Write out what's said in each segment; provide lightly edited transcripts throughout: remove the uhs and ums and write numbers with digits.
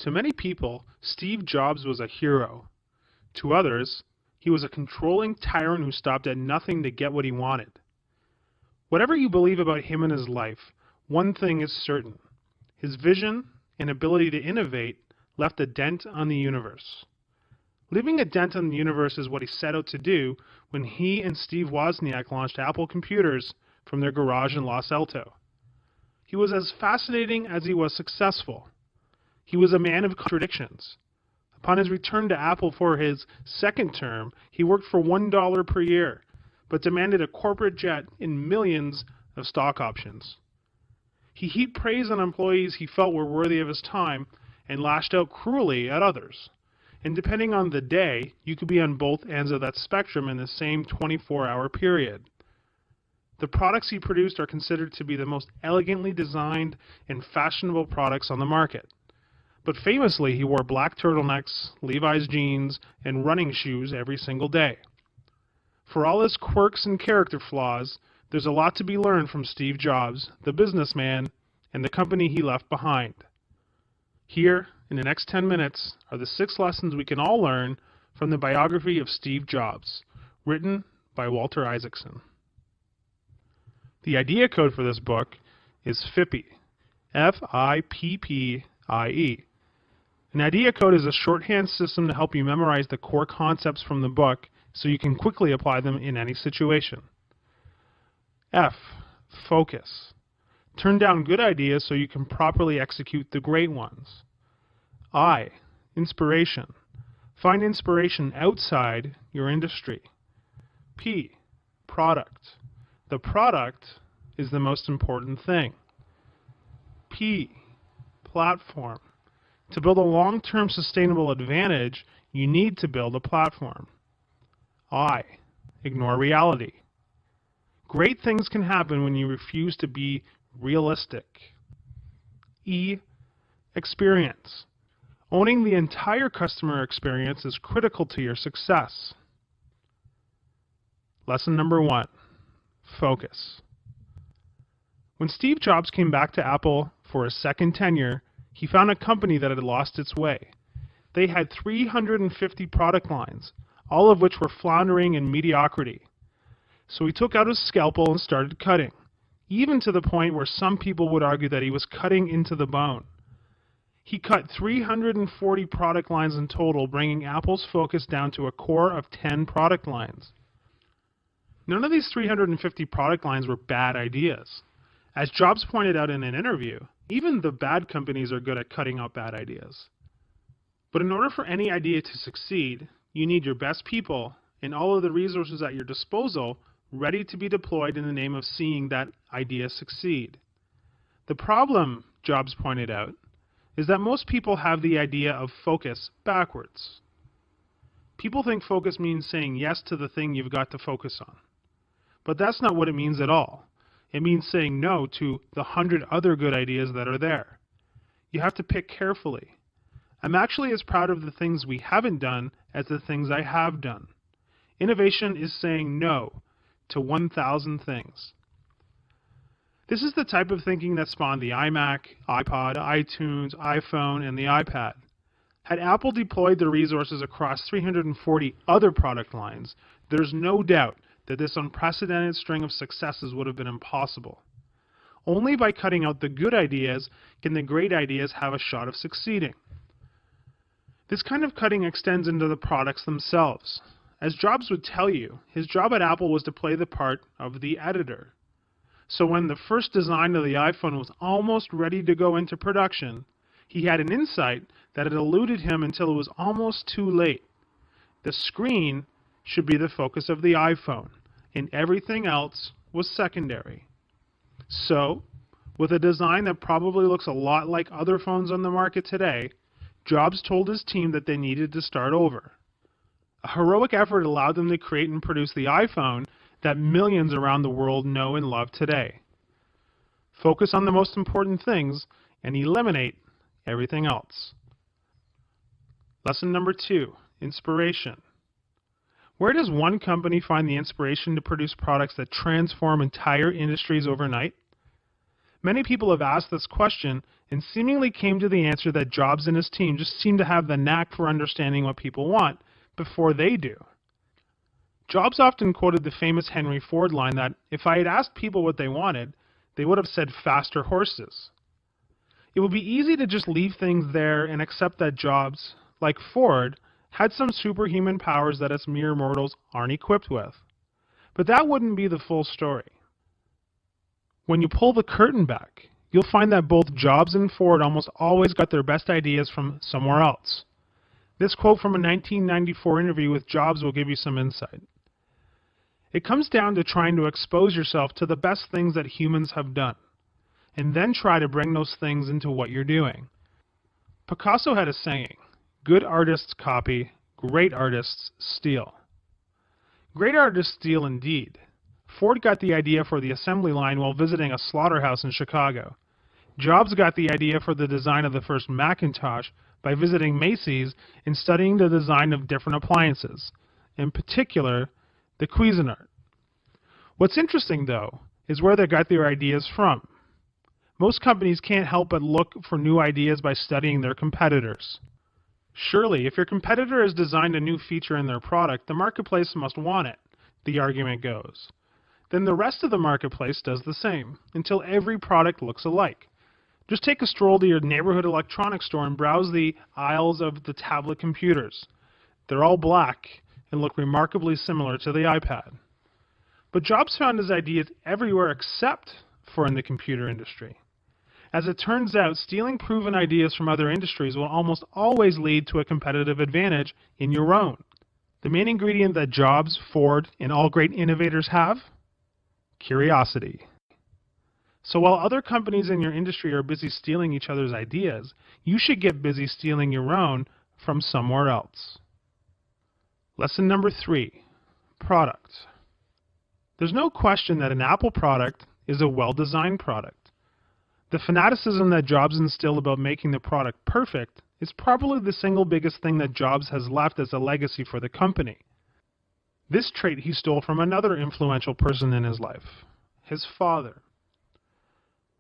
To many people, Steve Jobs was a hero. To others, he was a controlling tyrant who stopped at nothing to get what he wanted. Whatever you believe about him and his life, one thing is certain. His vision and ability to innovate left a dent on the universe. Leaving a dent on the universe is what he set out to do when he and Steve Wozniak launched Apple computers from their garage in Los Altos. He was as fascinating as he was successful. He was a man of contradictions. Upon his return to Apple for his second term, he worked for $1 per year, but demanded a corporate jet and millions of stock options. He heaped praise on employees he felt were worthy of his time and lashed out cruelly at others. And depending on the day, you could be on both ends of that spectrum in the same 24-hour period. The products he produced are considered to be the most elegantly designed and fashionable products on the market. But famously, he wore black turtlenecks, Levi's jeans, and running shoes every single day. For all his quirks and character flaws, there's a lot to be learned from Steve Jobs, the businessman, and the company he left behind. Here, in the next 10 minutes, are the 6 lessons we can all learn from the biography of Steve Jobs, written by Walter Isaacson. The idea code for this book is FIPPIE, F-I-P-P-I-E. An idea code is a shorthand system to help you memorize the core concepts from the book so you can quickly apply them in any situation. F, focus. Turn down good ideas so you can properly execute the great ones. I, inspiration. Find inspiration outside your industry. P, product. The product is the most important thing. P, platform. To build a long-term sustainable advantage, you need to build a platform. I, ignore reality. Great things can happen when you refuse to be realistic. E, experience. Owning the entire customer experience is critical to your success. Lesson number 1, focus. When Steve Jobs came back to Apple for his second tenure, he found a company that had lost its way. They had 350 product lines, all of which were floundering in mediocrity. So he took out his scalpel and started cutting, even to the point where some people would argue that he was cutting into the bone. He cut 340 product lines in total, bringing Apple's focus down to a core of 10 product lines. None of these 350 product lines were bad ideas. As Jobs pointed out in an interview, even the bad companies are good at cutting out bad ideas. But in order for any idea to succeed, you need your best people and all of the resources at your disposal ready to be deployed in the name of seeing that idea succeed. The problem, Jobs pointed out, is that most people have the idea of focus backwards. People think focus means saying yes to the thing you've got to focus on. But that's not what it means at all. It means saying no to the 100 other good ideas that are there. You have to pick carefully. I'm actually as proud of the things we haven't done as the things I have done. Innovation is saying no to 1,000 things. This is the type of thinking that spawned the iMac, iPod, iTunes, iPhone, and the iPad. Had Apple deployed the resources across 340 other product lines, there's no doubt that this unprecedented string of successes would have been impossible. Only by cutting out the good ideas can the great ideas have a shot of succeeding. This kind of cutting extends into the products themselves. As Jobs would tell you, his job at Apple was to play the part of the editor. So when the first design of the iPhone was almost ready to go into production, he had an insight that had eluded him until it was almost too late. The screen should be the focus of the iPhone, and everything else was secondary. So, with a design that probably looks a lot like other phones on the market today, Jobs told his team that they needed to start over. A heroic effort allowed them to create and produce the iPhone that millions around the world know and love today. Focus on the most important things and eliminate everything else. Lesson number 2, inspiration. Where does one company find the inspiration to produce products that transform entire industries overnight? Many people have asked this question and seemingly came to the answer that Jobs and his team just seem to have the knack for understanding what people want before they do. Jobs often quoted the famous Henry Ford line that if I had asked people what they wanted, they would have said faster horses. It would be easy to just leave things there and accept that Jobs, like Ford, had some superhuman powers that us mere mortals aren't equipped with. But that wouldn't be the full story. When you pull the curtain back, you'll find that both Jobs and Ford almost always got their best ideas from somewhere else. This quote from a 1994 interview with Jobs will give you some insight. It comes down to trying to expose yourself to the best things that humans have done, and then try to bring those things into what you're doing. Picasso had a saying, good artists copy, great artists steal. Great artists steal indeed. Ford got the idea for the assembly line while visiting a slaughterhouse in Chicago. Jobs got the idea for the design of the first Macintosh by visiting Macy's and studying the design of different appliances, in particular, the Cuisinart. What's interesting, though, is where they got their ideas from. Most companies can't help but look for new ideas by studying their competitors. Surely, if your competitor has designed a new feature in their product, the marketplace must want it, the argument goes. Then the rest of the marketplace does the same, until every product looks alike. Just take a stroll to your neighborhood electronics store and browse the aisles of the tablet computers. They're all black and look remarkably similar to the iPad. But Jobs found his ideas everywhere except for in the computer industry. As it turns out, stealing proven ideas from other industries will almost always lead to a competitive advantage in your own. The main ingredient that Jobs, Ford, and all great innovators have? Curiosity. So while other companies in your industry are busy stealing each other's ideas, you should get busy stealing your own from somewhere else. Lesson number 3, product. There's no question that an Apple product is a well-designed product. The fanaticism that Jobs instilled about making the product perfect is probably the single biggest thing that Jobs has left as a legacy for the company. This trait he stole from another influential person in his life, his father.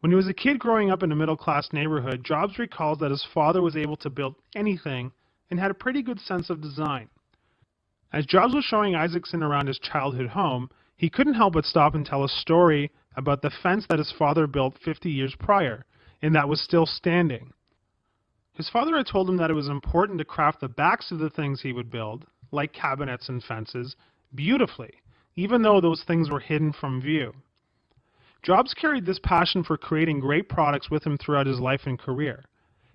When he was a kid growing up in a middle-class neighborhood, Jobs recalls that his father was able to build anything and had a pretty good sense of design. As Jobs was showing Isaacson around his childhood home, he couldn't help but stop and tell a story about the fence that his father built 50 years prior, and that was still standing. His father had told him that it was important to craft the backs of the things he would build, like cabinets and fences, beautifully, even though those things were hidden from view. Jobs carried this passion for creating great products with him throughout his life and career.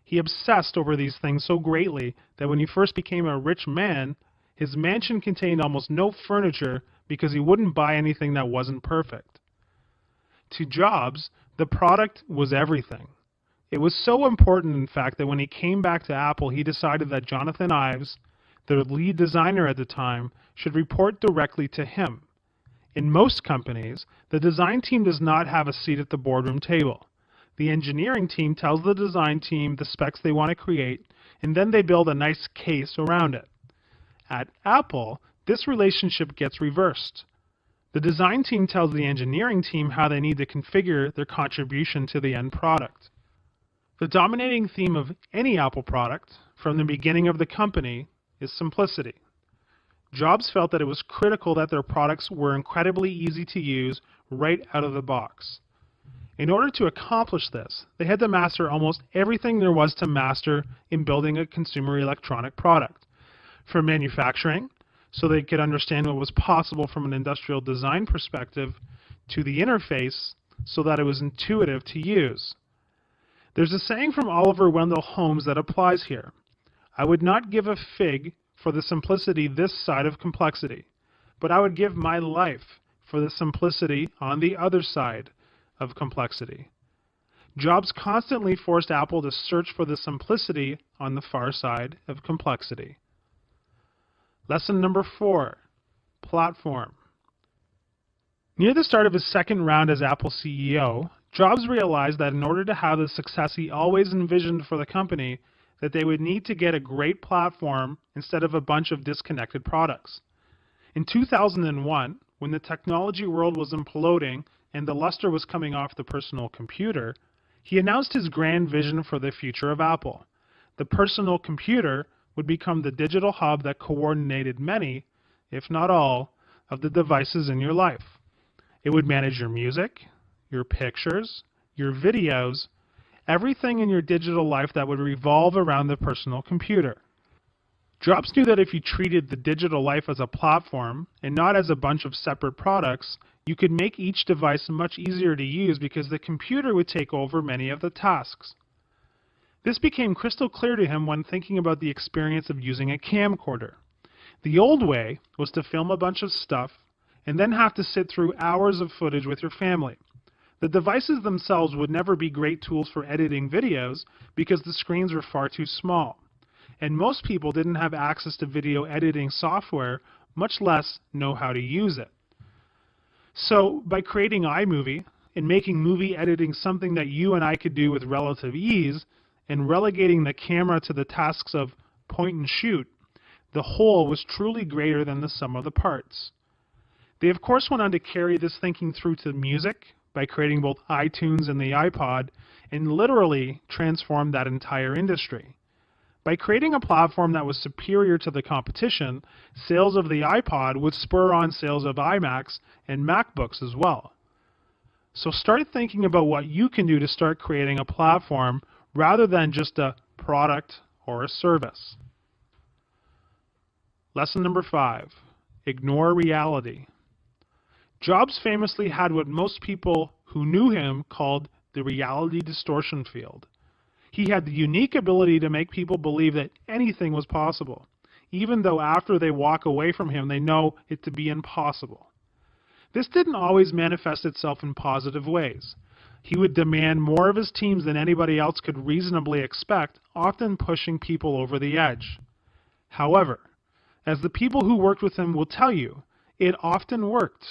He obsessed over these things so greatly that when he first became a rich man, his mansion contained almost no furniture because he wouldn't buy anything that wasn't perfect. To Jobs, the product was everything. It was so important, in fact, that when he came back to Apple, he decided that Jonathan Ives, the lead designer at the time, should report directly to him. In most companies, the design team does not have a seat at the boardroom table. The engineering team tells the design team the specs they want to create, and then they build a nice case around it. At Apple, this relationship gets reversed. The design team tells the engineering team how they need to configure their contribution to the end product. The dominating theme of any Apple product, from the beginning of the company, is simplicity. Jobs felt that it was critical that their products were incredibly easy to use right out of the box. In order to accomplish this, they had to master almost everything there was to master in building a consumer electronic product. From manufacturing, so they could understand what was possible from an industrial design perspective, to the interface, so that it was intuitive to use. There's a saying from Oliver Wendell Holmes that applies here. I would not give a fig for the simplicity this side of complexity, but I would give my life for the simplicity on the other side of complexity. Jobs constantly forced Apple to search for the simplicity on the far side of complexity. Lesson number 4, platform. Near the start of his second round as Apple CEO, Jobs realized that in order to have the success he always envisioned for the company, that they would need to get a great platform instead of a bunch of disconnected products. In 2001, when the technology world was imploding and the luster was coming off the personal computer, he announced his grand vision for the future of Apple. The personal computer would become the digital hub that coordinated many, if not all, of the devices in your life. It would manage your music, your pictures, your videos, everything in your digital life that would revolve around the personal computer. Jobs knew that if you treated the digital life as a platform and not as a bunch of separate products, you could make each device much easier to use because the computer would take over many of the tasks. This became crystal clear to him when thinking about the experience of using a camcorder. The old way was to film a bunch of stuff and then have to sit through hours of footage with your family. The devices themselves would never be great tools for editing videos because the screens were far too small, and most people didn't have access to video editing software, much less know how to use it. So, by creating iMovie and making movie editing something that you and I could do with relative ease, and relegating the camera to the tasks of point and shoot, the whole was truly greater than the sum of the parts. They of course went on to carry this thinking through to music by creating both iTunes and the iPod, and literally transformed that entire industry. By creating a platform that was superior to the competition, sales of the iPod would spur on sales of iMacs and MacBooks as well. So start thinking about what you can do to start creating a platform rather than just a product or a service. Lesson number 5, ignore reality. Jobs famously had what most people who knew him called the reality distortion field. He had the unique ability to make people believe that anything was possible, even though after they walk away from him they know it to be impossible. This didn't always manifest itself in positive ways. He would demand more of his teams than anybody else could reasonably expect, often pushing people over the edge. However, as the people who worked with him will tell you, it often worked.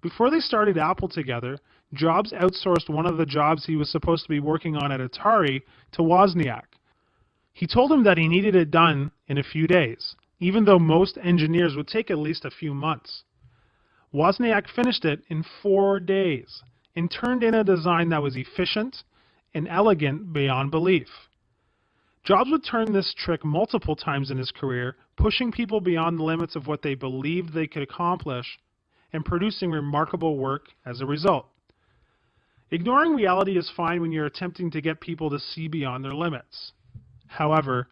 Before they started Apple together, Jobs outsourced one of the jobs he was supposed to be working on at Atari to Wozniak. He told him that he needed it done in a few days, even though most engineers would take at least a few months. Wozniak finished it in 4 days and turned in a design that was efficient and elegant beyond belief. Jobs would turn this trick multiple times in his career, pushing people beyond the limits of what they believed they could accomplish and producing remarkable work as a result. Ignoring reality is fine when you're attempting to get people to see beyond their limits. However,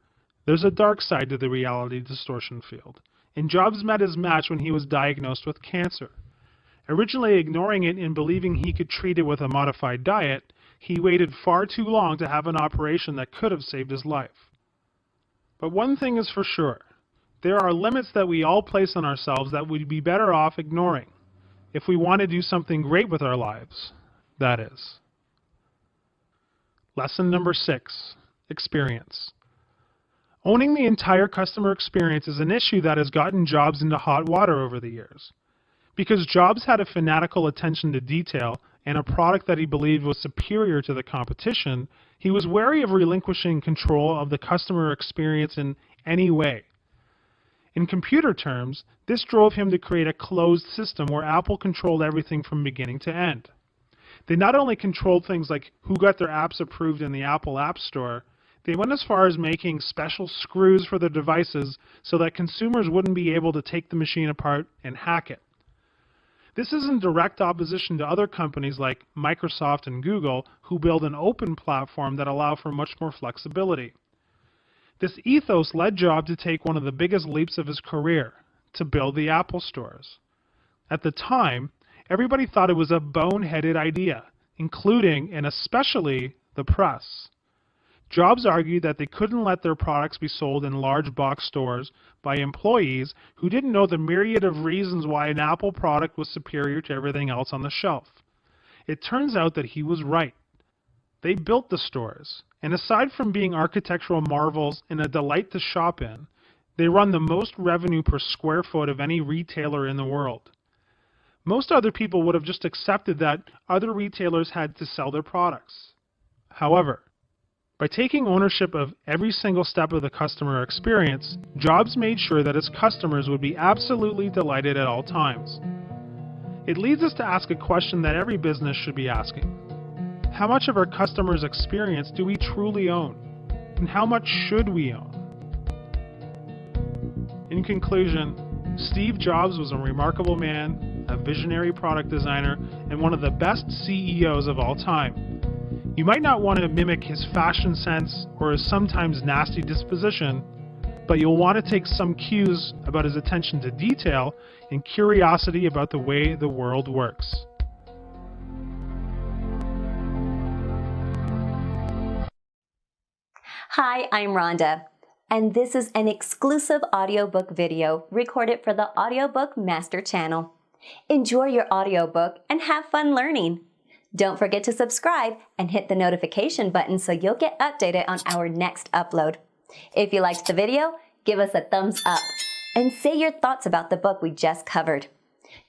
there's a dark side to the reality distortion field, and Jobs met his match when he was diagnosed with cancer. Originally ignoring it and believing he could treat it with a modified diet, he waited far too long to have an operation that could have saved his life. But one thing is for sure, there are limits that we all place on ourselves that we'd be better off ignoring if we want to do something great with our lives, that is. Lesson number 6, experience. Owning the entire customer experience is an issue that has gotten Jobs into hot water over the years. Because Jobs had a fanatical attention to detail and a product that he believed was superior to the competition, he was wary of relinquishing control of the customer experience in any way. In computer terms, this drove him to create a closed system where Apple controlled everything from beginning to end. They not only controlled things like who got their apps approved in the Apple App Store, they went as far as making special screws for their devices so that consumers wouldn't be able to take the machine apart and hack it. This is in direct opposition to other companies like Microsoft and Google, who build an open platform that allow for much more flexibility. This ethos led Jobs to take one of the biggest leaps of his career, to build the Apple stores. At the time, everybody thought it was a boneheaded idea, including and especially the press. Jobs argued that they couldn't let their products be sold in large box stores by employees who didn't know the myriad of reasons why an Apple product was superior to everything else on the shelf. It turns out that he was right. They built the stores, and aside from being architectural marvels and a delight to shop in, they run the most revenue per square foot of any retailer in the world. Most other people would have just accepted that other retailers had to sell their products. However, by taking ownership of every single step of the customer experience, Jobs made sure that his customers would be absolutely delighted at all times. It leads us to ask a question that every business should be asking. How much of our customers' experience do we truly own? And how much should we own? In conclusion, Steve Jobs was a remarkable man, a visionary product designer, and one of the best CEOs of all time. You might not want to mimic his fashion sense or his sometimes nasty disposition, but you'll want to take some cues about his attention to detail and curiosity about the way the world works. Hi, I'm Rhonda, and this is an exclusive audiobook video recorded for the Audiobook Master Channel. Enjoy your audiobook and have fun learning. Don't forget to subscribe and hit the notification button so you'll get updated on our next upload. If you liked the video, give us a thumbs up and say your thoughts about the book we just covered.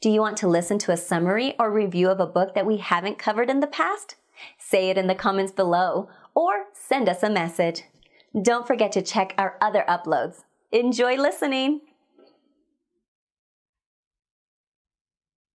Do you want to listen to a summary or review of a book that we haven't covered in the past? Say it in the comments below or send us a message. Don't forget to check our other uploads. Enjoy listening!